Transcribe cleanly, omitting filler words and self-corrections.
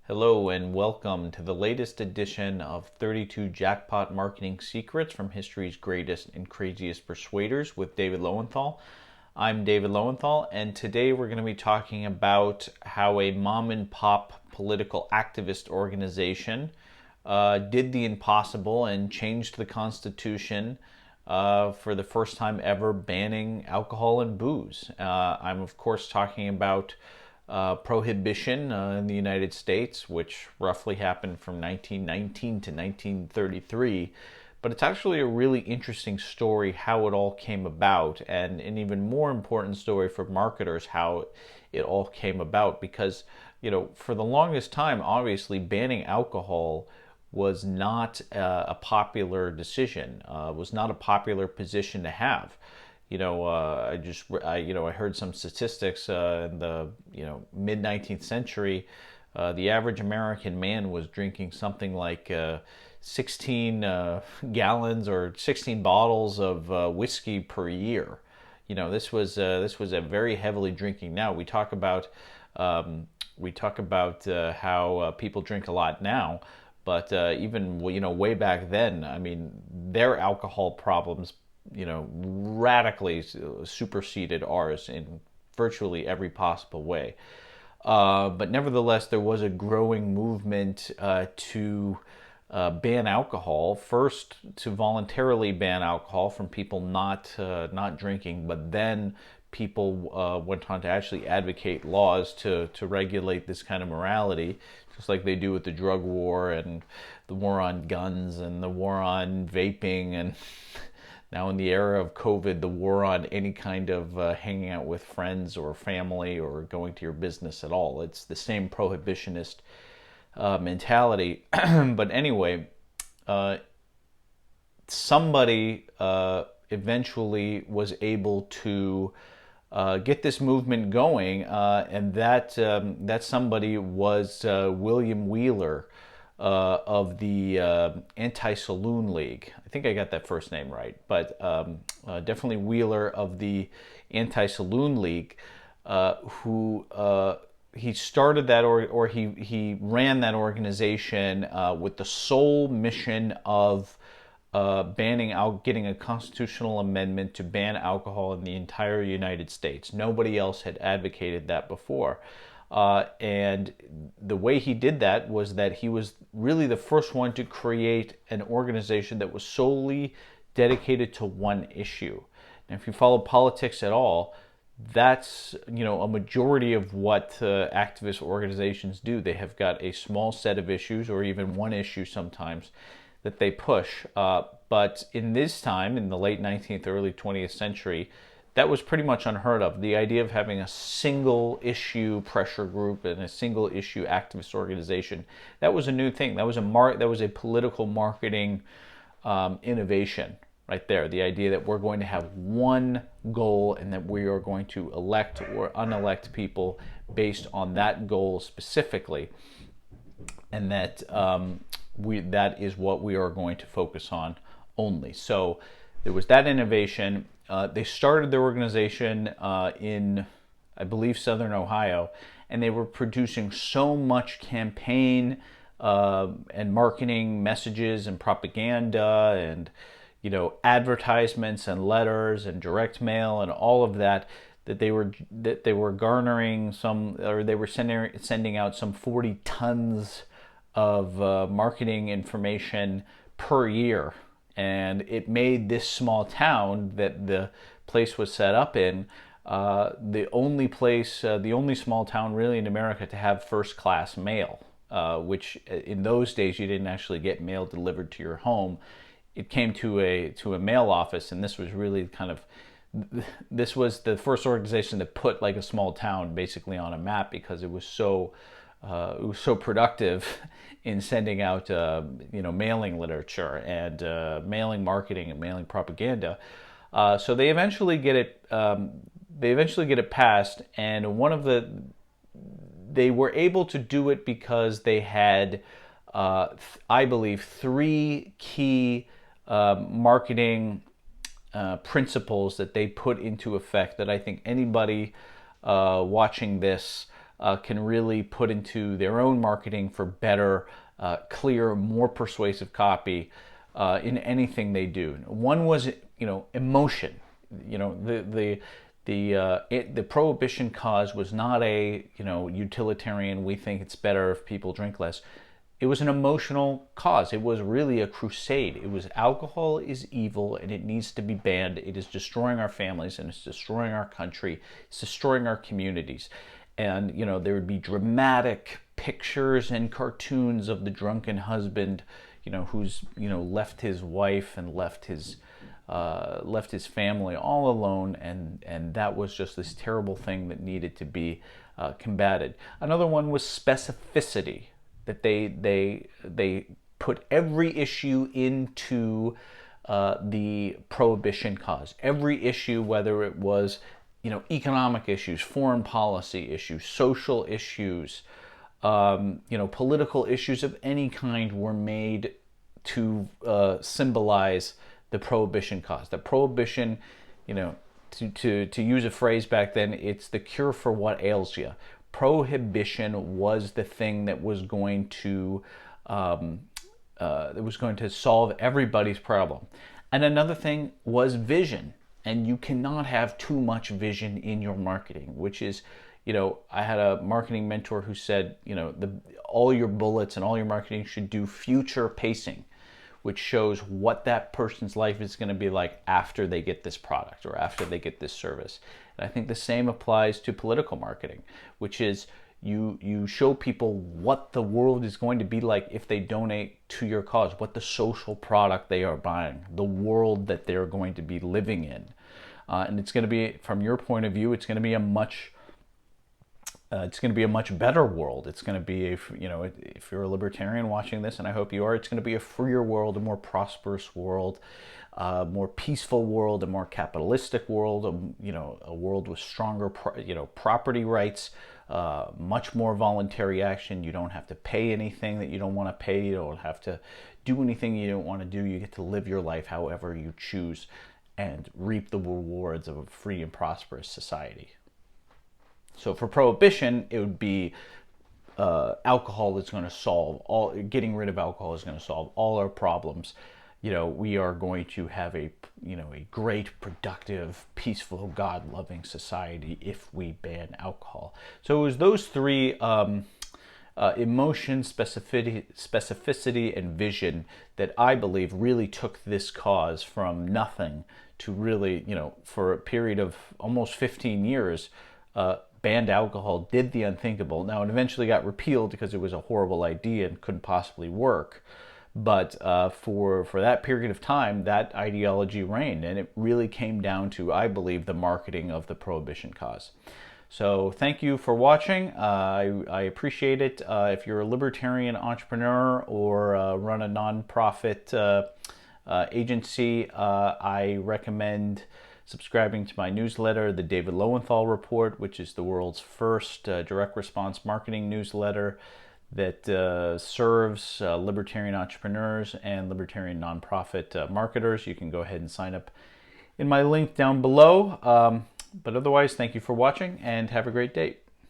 Hello and welcome to the latest edition of 32 Jackpot Marketing Secrets from history's greatest and craziest persuaders with David Lowenthal. I'm David Lowenthal, and today we're going to be talking about how a mom and pop political activist organization did the impossible and changed the Constitution for the first time ever, banning alcohol and booze. I'm of course talking about Prohibition in the United States, which roughly happened from 1919 to 1933. But it's actually a really interesting story how it all came about, and an even more important story for marketers how it all came about. Because, for the longest time, obviously, banning alcohol was not a popular decision, was not a popular position to have. I heard some statistics in the mid 19th century. The average American man was drinking something like 16 gallons or 16 bottles of whiskey per year. This was a very heavily drinking. Now how people drink a lot now, but even way back then, I mean, their alcohol problems radically superseded ours in virtually every possible way. But nevertheless, there was a growing movement to ban alcohol. First, to voluntarily ban alcohol from people not drinking, but then people went on to actually advocate laws to regulate this kind of morality, just like they do with the drug war and the war on guns and the war on vaping and now in the era of COVID, the war on any kind of hanging out with friends or family or going to your business at all. It's the same prohibitionist mentality. But anyway, somebody eventually was able to get this movement going, and that somebody was William Wheeler of the Anti-Saloon League. I think I got that first name right, but definitely Wheeler of the Anti-Saloon League, who he started that or he ran that organization with the sole mission of getting a constitutional amendment to ban alcohol in the entire United States. Nobody else had advocated that before. And the way he did that was that he was really the first one to create an organization that was solely dedicated to one issue. And if you follow politics at all, that's a majority of what activist organizations do. They have got a small set of issues, or even one issue sometimes, that they push. But in this time, in the late 19th, early 20th century, that was pretty much unheard of. The idea of having a single issue pressure group and a single issue activist organization, that was a new thing. That was a political marketing innovation right there. The idea that we're going to have one goal and that we are going to elect or unelect people based on that goal specifically, and that that is what we are going to focus on only. So there was that innovation. They started their organization in, I believe, Southern Ohio, and they were producing so much campaign and marketing messages and propaganda and advertisements and letters and direct mail and all of that they were garnering they were sending out some 40 tons of marketing information per year. And it made this small town that the place was set up in the only small town really in America to have first-class mail, which in those days you didn't actually get mail delivered to your home. It came to a mail office, and this was really this was the first organization that put like a small town basically on a map, because it was so productive in sending out mailing literature and mailing marketing and mailing propaganda. So they eventually get it passed, and they were able to do it because they had I believe 3 key marketing principles that they put into effect that I think anybody watching this can really put into their own marketing for better, clear, more persuasive copy in anything they do. One was, emotion. The prohibition cause was not a utilitarian. We think it's better if people drink less. It was an emotional cause. It was really a crusade. It was alcohol is evil and it needs to be banned. It is destroying our families and it's destroying our country. It's destroying our communities. And there would be dramatic pictures and cartoons of the drunken husband, who's left his wife and left his family all alone, and that was just this terrible thing that needed to be combated. Another one was specificity, that they put every issue into the prohibition cause. Every issue, whether it was economic issues, foreign policy issues, social issues, political issues of any kind, were made to symbolize the prohibition cause. The prohibition, to use a phrase back then, it's the cure for what ails you. Prohibition was the thing that was going to solve everybody's problem. And another thing was vision. And you cannot have too much vision in your marketing, which is, I had a marketing mentor who said, all your bullets and all your marketing should do future pacing, which shows what that person's life is going to be like after they get this product or after they get this service. And I think the same applies to political marketing, which is you show people what the world is going to be like if they donate to your cause, what the social product they are buying, the world that they're going to be living in. And it's going to be, from your point of view, it's going to be a much better world. It's going to be, if you're a libertarian watching this, and I hope you are, it's going to be a freer world, a more prosperous world, a more peaceful world, a more capitalistic world, a world with stronger, property rights, much more voluntary action. You don't have to pay anything that you don't want to pay. You don't have to do anything you don't want to do. You get to live your life however you choose and reap the rewards of a free and prosperous society. So for prohibition, it would be alcohol is going to solve getting rid of alcohol is going to solve all our problems. We are going to have a great, productive, peaceful, God-loving society if we ban alcohol. So it was those three, emotion, specificity, and vision, that I believe really took this cause from nothing to really, for a period of almost 15 years, banned alcohol, did the unthinkable. Now, it eventually got repealed because it was a horrible idea and couldn't possibly work. But for that period of time, that ideology reigned, and it really came down to, I believe, the marketing of the prohibition cause. So thank you for watching. I appreciate it. If you're a libertarian entrepreneur or run a nonprofit agency, I recommend subscribing to my newsletter, the David Lowenthal Report, which is the world's first direct response marketing newsletter that serves libertarian entrepreneurs and libertarian nonprofit marketers. You can go ahead and sign up in my link down below. But otherwise, thank you for watching and have a great day.